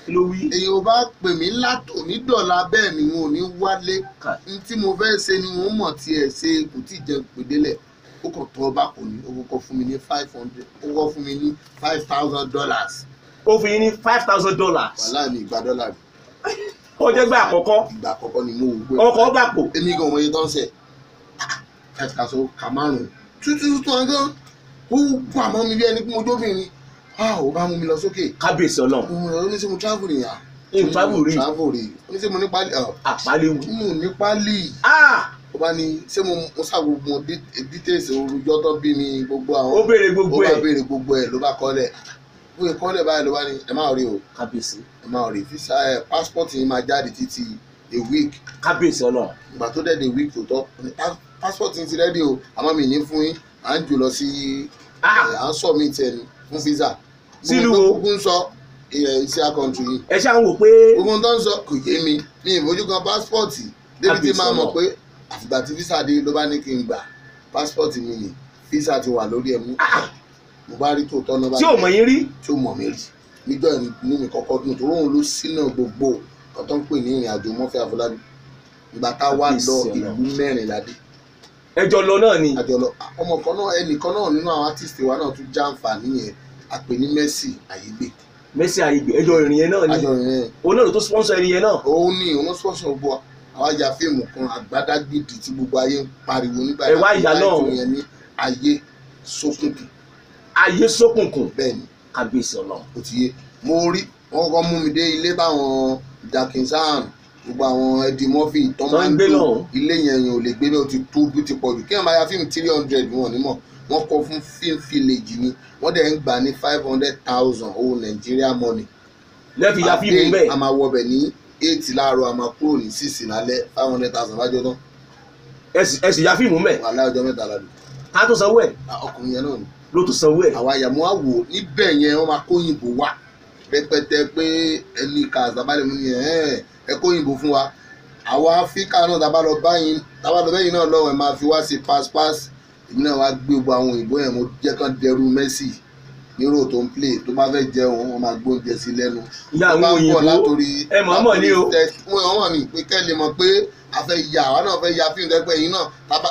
kí ló wí. èyí ò bá pè mí látò ní dọ̀la bẹ́ẹ̀ ni wọn ò ní wálé ní tí mo fẹ́ ṣe ni wọ́n mọ̀ tiẹ̀ ṣe kò tí ì jẹun pèdélẹ̀ ó kàn tọ́ ọba kò ní ó kọ́kọ́ fún mi ní $500 ó kọ́kọ́ fún mi ní $5,000. ó fi yín ní $5,000. wàhálà mi ìgbà dọ́là mi. ó jẹ́ gbà àkọ́kọ́. ìgbà àkọ́kọ́ ni mo wò gbé. ọkọ̀ gbà pò. èmi gan ọmọ yẹn tó ń sẹ̀ 5,000 kà márùn-ún tútù ọgán ó gbà mọ́ mi bí ẹni pé mo jóbìnrin ó bá mú mi lọ sókè. kábíyèsí Ọlọ́run. ó ní sẹ́ mo travel nìyà. travel rí. ó ní sẹ́ mo ní pálí. àpálí wù. mo ní pálí. ó bá ní ṣé mo sá gbogbo details orújọ́ tó bí mi gbogbo àwọn. ó béèrè gbogbo ẹ̀. ó bá béèrè gbogbo ẹ̀ ló bá kọ́lẹ̀ bóyá kọ́lẹ̀ báyìí ló bá ní ẹ máa rí o. kábíyèsí. ẹ máa rí fisa passport yìí máa jáde títí a week. kábíyèsí Ọlọ́run. ìgbà tó dẹ̀ dé week tó tọ́ passport yìí ti rẹ́dí o àmọ́ mi ní fún yín à ń jù lọ sí à ń sọ mi tiẹ̀ ní fún visa. sílùú o. gbogbo ń sọ iṣẹ́ country yìí. ẹ ṣáà ń wò pé. gbogbo tó ń sọ kò yé mi ní ìfojú kan passport débi tí máa mọ̀ pé àtìgbà tí visa dé ló bá ní kí n gbà passport mi ni visa ti wà lórí ẹ̀ mú. mo bá rí tòótọ́ náà bá tí ò mọ̀ yín rí. tí ò mọ̀ mí rí níjọ́ inú mi kọ́kọ́ dùn tó róhùn ló sínú gbogbo ọ̀tọ́ ń pè ní ìrìn àjò Murphy Afọlábí ìgbà tá a wá lọ ìlú mẹ́rìnlá dé. ẹjọ lọ náà ni. àjọ lọ ọmọ kan náà ẹnìkan náà nínú àwọn artist wa náà tún jàǹfààní yẹn àpè ní Mercy Àyégbé. Mercy Àyégbé ẹjọ ìrìn yẹn náà ni. àjọ ìrìn yẹn. òun náà ló tó sponsor ìrìn yẹn náà. òun ni òun sponsor gbọ́ àwa ya fíìmù kan àgbàdágbìdì tí gbogbo ayé ń pariwo nígbà yẹn. ẹ̀wá ìyá náà yẹn ní Ayé Ṣókùnkùn. Ayé Ṣókùnkùn. bẹ́ẹ̀ni kábíyèsí Ọlọ́run. ó ti yé mo rí wọn kọ́ mú mi dé ilé báwọn Jackinsan gbogbo àwọn Eddie Murphy tó máa ń gbé ilé yẹn ò lè gbé bẹ́ẹ̀ ó ti tó bí ti pọ̀ jù kí wọ́n máa ya fíìmù 300 wọn nímọ̀ wọ́n kọ́ fún film village ni wọ́n dẹ̀ ń gbà ní 500,000 owó Nigeria money. lẹ́ẹ̀fì ya fíìmù bẹ́ẹ̀. a máa wọ bẹ̀ ní 8 láàárọ̀ a máa kúrò ní 6 lálẹ́ 500,000 bájọ́ tán. ẹ sì ya fíìmù mẹ́. wàhálà ọjọ́ mẹ́ta ládùn. ká tó sanwó ẹ̀. ọkùnrin yẹn náà ni. ló tó sanwó ẹ̀. àwa àyàmú àwò níbẹ̀ yẹn wọ́n máa kóyìnbó wà pẹpẹtẹ pé ẹni kàzábàlẹ̀ mú ni ẹ kóyìnbó fún wa àwa Áfíríkà náà tábà lọ bẹ́yìn náà lọ́wọ́ ẹ̀ máa fi wá sí pass èmi náà wá gbé gbogbo àwọn òyìnbó yẹn mo jẹ́ kán dẹrù Mercy nírò tó ń play tó bá fẹ́ jẹun wọn máa gbóúnjẹ sí lẹ́nu. ìyá àwọn òyìnbó ẹ mọ̀ mọ̀ ní o. wọ́n mọ̀ ní pé kẹ́lẹ́ mọ̀ pé a fẹ́ ya àwa náà fẹ́ ya fíìmù tẹ́pẹ́ yìí náà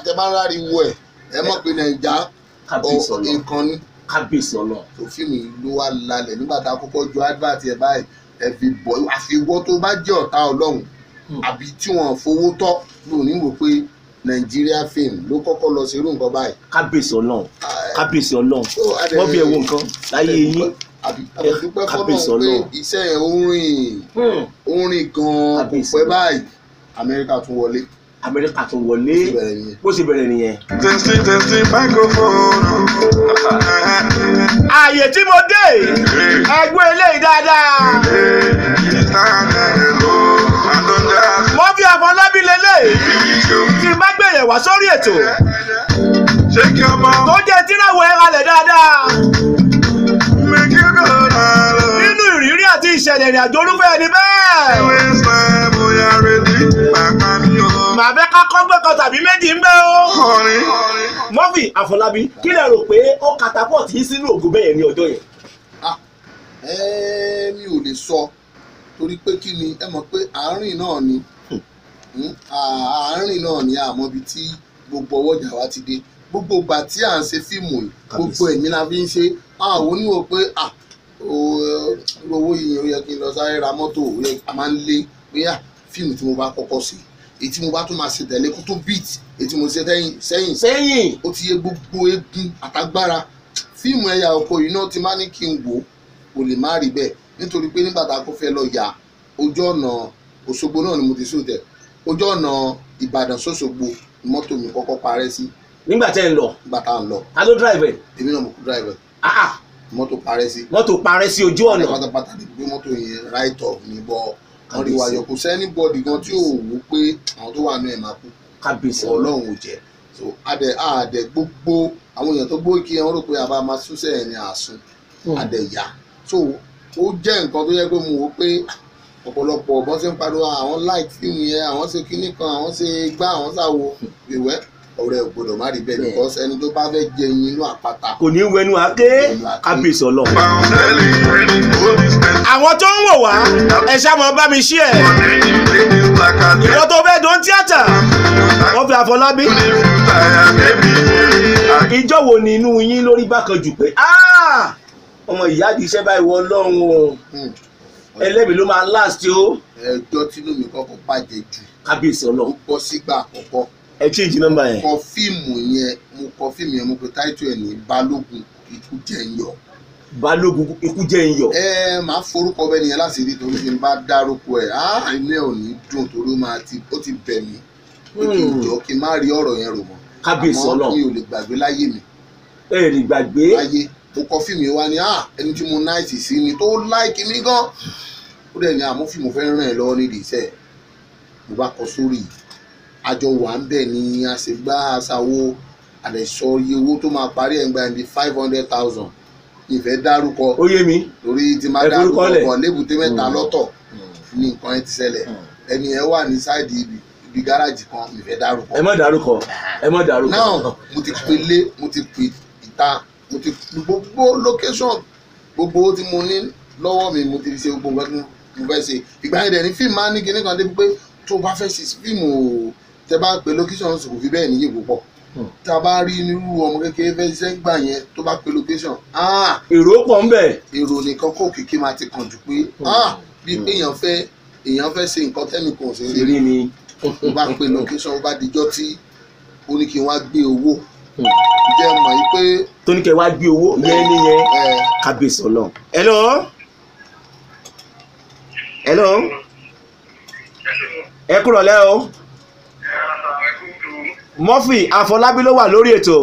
tẹ bá ń rárí wo ẹ̀ ẹ mọ̀ pé Nàìjà nǹkan ní. kábíyèsí Ọlọ́run. tó fíìmù ló wá lálẹ́ nígbà tá a kọ́kọ́ ju advert ẹ̀ báyìí ẹ fi bọ̀ àfiwọ́ tó bá jẹ́ ọ̀tá Ọlọ́run àbí tí wọ́n fowó tọ́ ló ní wò pé Nigeria film ló kọ́kọ́ lọ sí irú nǹkan báyìí. kábíyèsí Ọlọ́run kábíyèsí Ọlọ́run wọ́n bí ẹ̀wọ̀n nǹkan láyé yín kábíyèsí Ọlọ́run pé iṣẹ́ yẹn ó rìn gan-an kò pẹ́ báyìí Amẹ́ríkà tún wọlé. Amẹ́ríkà tún wọlé bó ṣe bẹ̀rẹ̀ nìyẹn. testing microphone. ààyè tí mo dé ẹgbẹ́ eléyìí dáadáa. Murphy Afọlábí lélẹ̀ tí bá gbẹ̀yẹ̀ wá sórí ètò tó jẹ́ tíráwọ̀ ẹ̀ halẹ̀ dáadáa nínú ìrírí àti ìṣẹ̀lẹ̀ ìrìn àjò olúfẹ́ ẹni bẹ́ẹ̀. màá fẹ́ ká kọ́gbẹ́ kan tàbí méjì ń bẹ́ o. Murphy Afọlábí kí lẹ rò pé ó catapult yín sínú ògo bẹ́ẹ̀ ní ọjọ́ yẹn. mi ò lè sọ torí pé kí ni ẹ mọ̀ pé àárín náà ni àmọ́ ibi tí gbogbo ọwọ́jà wa ti dé gbogbo ìgbà tí à ń ṣe fíìmù yìí gbogbo ẹ̀mí la fi ń ṣe àwọn oníwò pé owó yìí ó yẹ kí n lọ sáré ra mọ́tò a máa ń lé pé fíìmù tí mo bá kọ́kọ́ ṣe èyí tí mo bá tún máa ṣe tẹ̀lé kó tó beat èyí tí mo ṣe sẹ́yìn ó ti yẹ gbogbo egun àtagbára fíìmù ẹ̀yà ọkọ̀ yìí náà ti máa ní kí n wò kò lè má rí bẹ́ẹ̀ nítorí pé nígbà tá a kó fẹ́ lọ yà ojú ọ̀nà Òṣogbo náà ni mo ti sùn tẹ̀ ojú ọ̀nà Ìbàdàn s'Óṣogbo mọ́tò mi kọ́kọ́ parẹ́ sí. nígbà tẹ́ ń lọ. nígbà tá à ń lọ. ta ló drive ẹ̀. èmi náà mo kú drive ẹ̀. mọ́tò parẹ́ sí. mọ́tò parẹ́ sí ojú ọ̀nà. pátápátá ni pé mọ́tò yẹn right off ní bọ́ wọ́n rí wáyọ̀ kò sẹ́ni bọ́ọ̀dì gan tí ò wò pé àwọn tó wà ní ẹ̀ máa kú. kábíyèsí Ọlọ́run ò jẹ́ so àdẹ gbogbo àwọn èèyàn tó gbó kí wọn rò pé àbá máa súnṣẹ́ ẹ̀ ní àsùn àdẹ yá so ó jẹ́ nǹkan tó yẹ pé mo wò pé ọ̀pọ̀lọpọ̀ bọ́n ṣe ń pariwo àwọn like fíìmù yẹn àwọn ṣe kinní kan àwọn ṣe gbá àwọn ṣàwo ìwẹ́ ọ̀rẹ́ ò gbọ́dọ̀ má rí bẹ́ẹ̀ because ẹni tó bá fẹ́ jẹ ẹyin inú àpáta kò ní wẹnu àké kábíyèsí Ọlọ́run. àwọn tó ń wò wá ẹ ṣáà bá mi ṣí ẹ ìwọ tó fẹ́ dún tíátà wọ́n fi Àfọlábí ìjọ wo ni inú yín lórí bákan jù pé ọmọ ìyá di iṣẹ́ báyìí wọ Ọlọ́run o ẹlẹ́mìí ló máa last o. ẹjọ́ tínú mi kọ́kọ́ bàjẹ́ jù kábíyèsí Ọlọ́run. ó bọ́ sígbà àkọ́kọ́ ẹ change number yẹn. mo kọ fíìmù yẹn mo pe title ẹ̀ ní Balógun ikú jẹ́ ń yọ. Balógun ikú jẹ́ ń yọ. Máa forúkọ bẹ́ẹ̀ nìyẹn láti rí torí kí n bá dárúkọ ẹ̀ inú ẹ̀ ò ní dùn torí ó ti bẹ̀ mí pé kí n jọ kí n má rí ọ̀rọ̀ yẹn rò mọ́. kábíyèsí Ọlọ́run. àmọ́ mi ò lè gbàgbé láyé mi. ẹ lè gbàgbé. láyé mo kọ fíìmù yẹn wá ní ẹni tí mo náìtì sí ni tó láìkì mí gan ó dẹ̀ ní àmọ́ fíìmù fẹ́ ràn ẹ́ lọ́wọ́ nídìí iṣẹ́ mo bá kọ sórí àjọ wà ń bẹ̀ ní àṣegbá àṣàwò àdẹ̀sọ iye owó tó máa parí ẹ̀ ń gba ẹni 500,000 ìfẹ́ dárúkọ ó yé mi lórí tí máa dárúkọ pọ̀ lébùté mẹ́ta lọ́tọ̀ ní nǹkan ẹ̀ ti ṣẹlẹ̀ ẹni ẹ̀ wà ní sáìdì ibi gáràjì kan ìfẹ́ dárúkọ. ẹ má dárúkọ ẹ má dárúkọ. náà mo ti pelé mo ti pè ìta mo ti gbogbo location gbogbo tí mo ní lọ́wọ́ mi mo ti ṣe gbogbo nǹkan tí mo fẹ́ ṣe ìgbà yẹn dẹ̀ ní fíìmù máa ní kinní kan débi pé tó bá fẹ́ ṣe fíìmù tẹ bá pe location kò fi bẹ́ẹ̀ níyè púpọ̀ tá a bá rí nírú ọmọ kékeré fẹ́ ṣiṣẹ́ gbà yẹn tó bá pe location èrò pọ̀ ń bẹ̀. èrò nìkan kó kìkì máa ti kàn jù pé bí pé èèyàn fẹ́ ṣe nǹkan tẹ́nì kan ò sí rí ni tó bá pe location ó bá dijọ́ tí ó ní kí n wá gbé owó jẹ́ mọ̀ yí pé tó ní kẹ́ wá gbé owó yẹn nìyẹn kábíyèsí Ọlọ́run. hello ẹ kúrò lẹ́ o. Murphy Àfọlábí ló wà lórí ètò.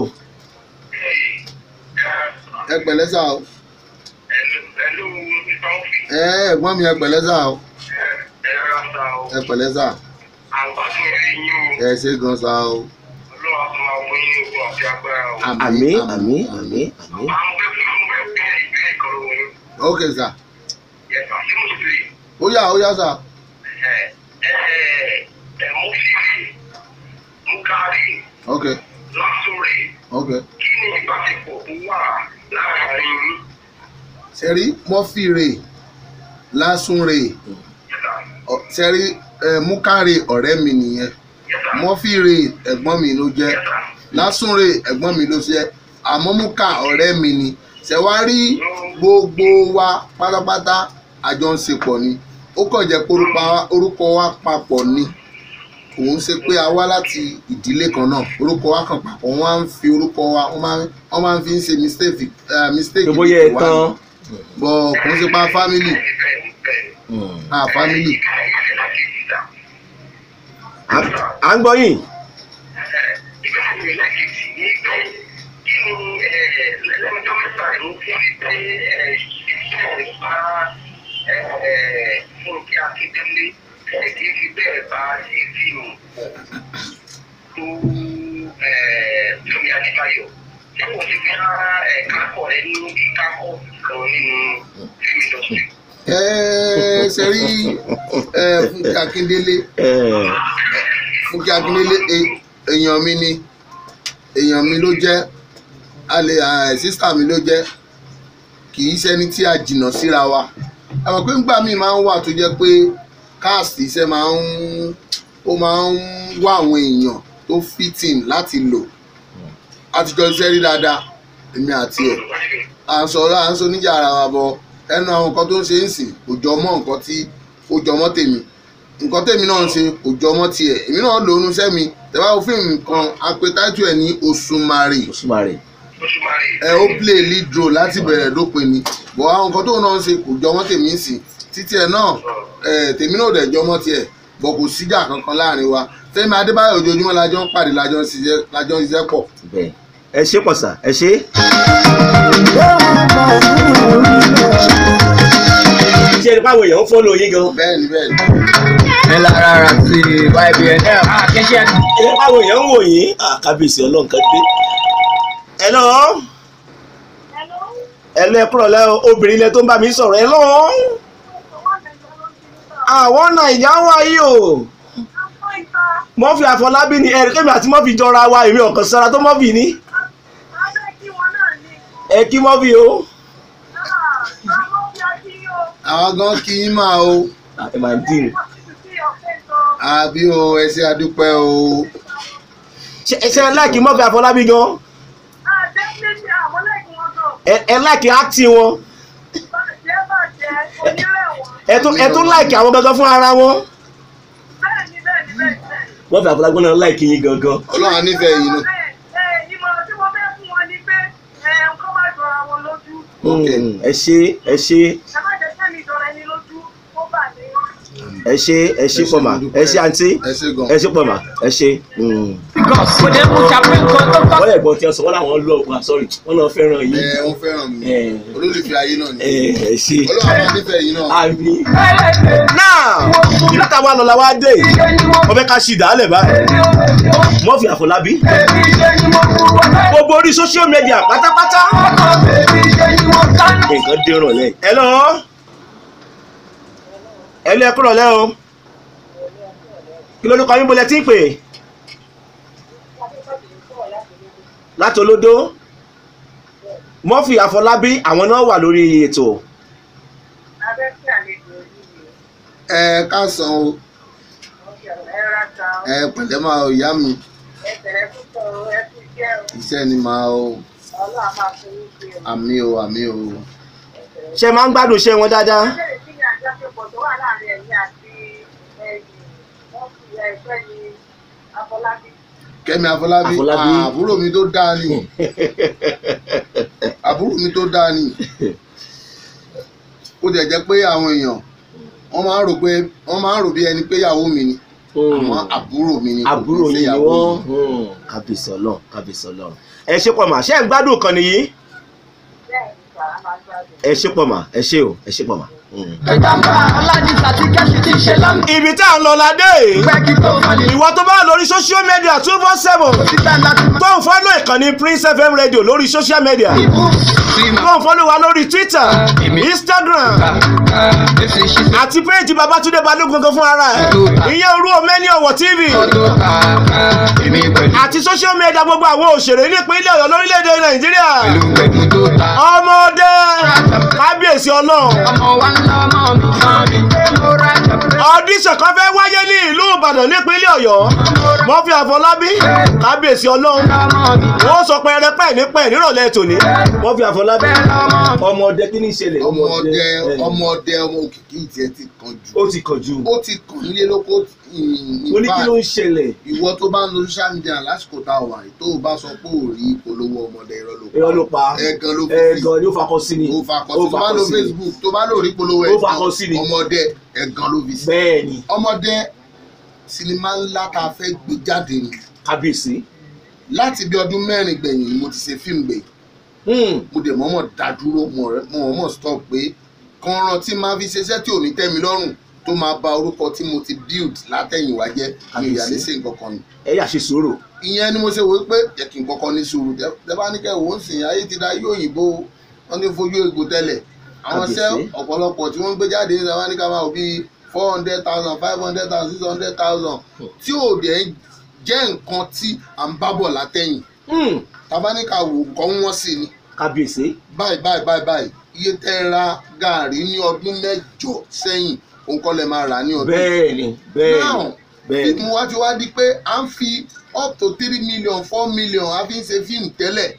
ẹ pẹ̀lẹ́ sà o. ẹ̀gbọ́n mi ẹ pẹ̀lẹ́ sà o. ẹ pẹ̀lẹ́ sà. ẹ ṣé gan sà o. àmín àmín àmín àmín. ok sà. ó yá sà. ok. ok. kí ni ìbáṣepọ̀ tó wà láàárín yín? sẹ́rí Murphy Lásùnrè sẹ́rí Múkàrè ọ̀rẹ́ mi nìyẹn Murphy ẹ̀gbọ́n mi ló jẹ́ Lásùnrè ẹ̀gbọ́n mi ló jẹ́ àmọ́ Múkà ọ̀rẹ́ mi ni ṣẹ̀wárí gbogbo wa pátápátá àjọ ń ṣe pọ̀ ni ó kàn jẹ́ pé orúkọ wa papọ̀ ni òun ṣe pé a wá láti ìdílé kan náà orúkọ wa kan papọ̀ wọ́n á ń fi orúkọ wa wọ́n máa ń fi ń ṣe mistake bóyá ẹ tán bọ̀ kò ń ṣe pa family family. à ń gbọ́ yín. Kì í fi bẹ́ẹ̀ bá ṣe fíìmù tó Yomi Adébáyọ̀ tí kò sí bí kákọ̀ rẹ nínú bí kákọ̀ kan nínú fíìmù industry. ṣe rí Fúnkẹ́ Akíndélé èèyàn mi ló jẹ́ sísítà mi ló jẹ́ kì í ṣẹ́ni tí a jìnnà síra wa àmọ́ pé ńgbà míì máa ń wà tó jẹ́ pé cast iṣẹ́ máa ń wá àwọn èèyàn tó fitting láti lò àtijọ́ iṣẹ́ rí dáadáa èmi àti ẹ̀ à ń sọ níjà ara wa bọ̀ ẹnu àwọn nǹkan tó ń ṣe ń sìn kò jọ mọ́ nǹkan tí ó jọ mọ́ tèmi nǹkan tèmi náà ń ṣe kò jọ mọ́ tiẹ̀ èmi náà lò ó nu sẹ́mi tẹ́wá wo fíìmù kan a pe táìtù ẹ̀ ní Òṣùmàrè ó play lead role láti bẹ̀rẹ̀ dópin ni bọ̀ àwọn nǹkan tó náà ń ṣe kò jọ mọ́ tèmi ń sìn títí ẹ̀ náà tèmi náà dẹ̀ jọ mọ́ tiẹ̀ bọ̀ kò síjà kankan láàrin wa Fẹ́mi Adébáyọ̀ ojoojúmọ́ lájọ́ ń pàdé lájọ́ ń ṣiṣẹ́ pọ̀. ẹ ṣé pọ̀ sà ẹ ṣé. ṣé ẹ báwo èèyàn ń fọ́lọ̀ yín gan. bẹ́ẹ̀ni. ẹ lára ara ti YBN akẹ́ṣẹ́ ni. ẹ báwo èèyàn ń wò yín kábíyèsí Ọlọ́run kan dé. hello ẹ kúrò lẹ́ obìnrin lẹ tó ń bá mi sọ̀rọ̀ hello. àwọn Naija wà yìí o. Murphy Àfọlábí ni ẹ̀rí kémi àti Murphy jọra wa èmi ọ̀kan sára tó Murphy ní. Ẹ kí Murphy o. àwọn gan kí yín máa o. Ẹ máa ń dín. àbí o ẹ ṣé adúpẹ́ o. Ṣé ẹ láìkí Murphy Àfọlábí gan? Ẹ láìkí acting wọn. Ẹ tún láìkí àwọn gangan fún ara wọn. Murphy Àfọlábí náà láìkí yín gangan. Ọlọ́run á nífẹ̀ẹ́ yìí nù. ìmọ̀ràn tí mo fẹ́ fún wọn ni pé nǹkan má jọra wọn lójú. Ẹ ṣé ẹ ṣé. Ẹ má jẹ́ sẹ́ni ìjọra ẹni lójú ó bà ní. Ẹ ṣé pọ̀mà ẹ ṣé àǹtí ẹ ṣé pọ̀mà ẹ ṣé. wọ́n lè gbọ́ tí wọ́n sọ wọ́n làwọn lọ wà sọ́rí wọ́n náà fẹ́ràn yín. wọ́n fẹ́ràn mi olólùfẹ́ ayé náà ni. ẹ ṣé. Ọlọ́run á nífẹ̀ẹ́ yìí náà. àmì. náà ibi táwa lọ la wá dé wọ́n fẹ́ ká ṣì dálẹ̀ báyìí. Murphy Àfọlábí gbogbo orí social media pátápátá nǹkan dé rànlẹ́. ẹ kúrò lẹ́ o kí ló ní kọ́ yín bolẹ̀ tí ń pè láti Olódó. Murphy Àfọlábí àwọn náà wà lórí ètò. Káàsán o pẹ̀lẹ́ máa o ìyá mi iṣẹ́ ni máa o àmì o àmì o. ṣé máa ń gbádùn iṣẹ́ wọn dáadáa. Kẹ́mi Àfọlábí àbúrò mi tó dáa ni àbúrò mi tó dáa ni ó jẹ́ jẹ́ pé àwọn èèyàn wọ́n máa ń rò bí ẹni pé ìyàwó mi ni àmọ́ àbúrò mi ni àbúrò mi ni wọ́n. Kábíyèsí Ọlọ́run ẹ ṣé pọ̀ mà ṣé ń gbádùn kan nìyí. Ẹ ṣé pọ̀ mà ẹ ṣé o ẹ ṣé pọ̀ mà. Ibi tá à ń lọ la dé ìwọ tó bá lórí social media 247 tó ń fọ́lọ́ ìkànnì Prince FM radio lórí social media tó ń fọ́lọ́ wa lórí Twitter Instagram àti péjì Babátúndé Balógun gangan fún ara ẹ̀ ìyẹn Orúomẹ́ni Ọ̀wọ̀ TV àti social media gbogbo àwọn òṣèré nípínlẹ̀ Ọ̀yọ́ lórílẹ̀‐èdè Nàìjíríà. Ọmọdé kábíyèsí Ọlọ́run audition kan fẹ́ wáyé ní ìlú Ìbàdàn nípínlẹ̀ Ọ̀yọ́. Murphy Àfọlábí kábíyèsí Ọlọ́run wọ́n sọ pẹ́ẹ́rẹ́pẹ́ nípẹ́ nírọ̀lẹ́ tòní. Murphy Àfọlábí ọmọdé kí ni ìṣẹ̀lẹ̀. ọmọdé ọmọ òkìkí tiẹ̀ ti kàn jù. ó ti kàn jù. ó ti kàn nílé lóko. mo ní kí ló ń ṣẹlẹ̀. ìwọ tó bá ń lo social media lásìkò tá a wà tó o bá sọ pé ò rí ìpolówó ọmọdé irọ́ ló pa ẹ̀gàn ló fi ẹ̀gàn ló fakọ sí ni. ó fakọ sí tó bá lo Facebook tó bá lò rí ìpolówó ẹ̀gàn ọmọdé ẹ̀gàn ló fi sí. bẹ́ẹ̀ni. ọmọdé sinimá ńlá tá a fẹ́ gbé jáde ni. kábíyèsí. láti bí ọdún 4 gbẹ̀yìn mo ti ṣe fíìmù gbẹ̀yìn. mo dẹ̀ mọ́mọ́ dá dúró mọ́mọ́ stop pé kan rántí máa fi ṣiṣẹ́ tí ò ní tẹ́ mi lọ́rùn tó máa ba orúkọ tí mo ti build látẹ̀yìnwá jẹ́ mi ìyá ní ṣe nǹkan kan ni. ẹ yà ṣe sùúrù. ìyẹn ni mo ṣe wò pé jẹ́ kí n kọ́kọ́ ní sùúrù tẹ́ bá ní kẹ́ wò ó sìn ayé ti da yóò yìnbó wọn ní fojú egbò tẹ́lẹ̀ àwọn ṣẹ́ ọ̀pọ̀lọpọ̀ tí wọ́n ń gbé jáde ní sábà ní ká máa wò bíi 400,000 500,000 600,000 tí ò dẹ̀ jẹ́ nǹkan tí à ń bábọ̀ látẹ̀yìn tabaníkà wò nǹkan wọ́n sí ni. kábíyèsí. báyìí iye tẹ́ ra gàárì ní ọdún 8 sẹ́yìn òun kọ́ lẹ máa rà ní ọdún. bẹ́ẹ̀ni. fíìmù wa ti wá di pé à ń fi up to 3 million 4 million a fi ń ṣe fíìmù tẹ́lẹ̀.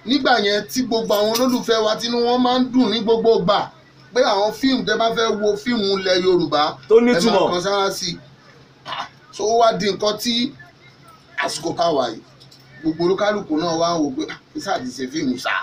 nígbà yẹn tí gbogbo àwọn olólùfẹ́ wa tínú wọn máa ń dùn ní gbogbo gbà pé àwọn fíìmù tẹ́ bá fẹ́ wo fíìmù ilẹ̀ Yorùbá tó nítumọ̀ ẹ máa kan sára sí i. so ó wá di nǹkan tí àsìkò káwa yìí gbogbo olúkálùkù náà wá ń wò pé sáà ti ṣe fíìmù sáà.